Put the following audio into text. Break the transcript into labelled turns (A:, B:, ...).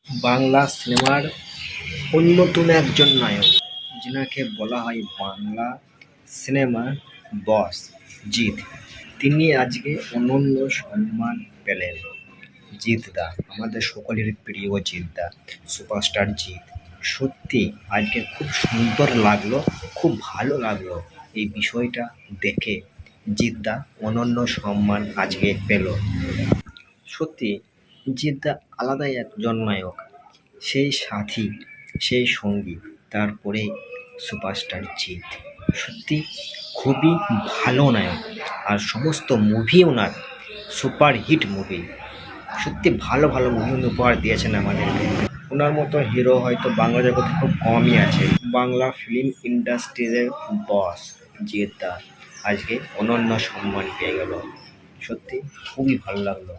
A: বাংলা সিনেমার অন্যতম একজন নায়ক, যিনাকে বলা হয় বাংলা সিনেমার বস জিৎ। তিনি আজকে অনন্য সম্মান পেলেন। জিৎদা, আমাদের সকলের প্রিয় জিৎদা, সুপারস্টার জিৎ। সত্যি আজকে খুব সুন্দর লাগলো, খুব ভালো লাগলো এই বিষয়টা দেখে। জিৎদা অনন্য সম্মান আজকে পেল। সত্যি জিৎদা আলাদাই একজন নায়ক। সেই সাথী, সেই সঙ্গী, তারপরে সুপারস্টার জিৎ। সত্যি খুবই ভালো নায়ক, আর সমস্ত মুভি ওনার সুপারহিট মুভি। সত্যি ভালো ভালো মুভি উনি উপহার দিয়েছেন আমাদেরকে। ওনার মতো হিরো হয়তো বাংলা জগতে খুব কমই আছে। বাংলা ফিল্ম ইন্ডাস্ট্রিজের বস জিৎদা আজকে অনন্য সম্মান পেয়ে গেল। সত্যি খুবই ভালো লাগলো।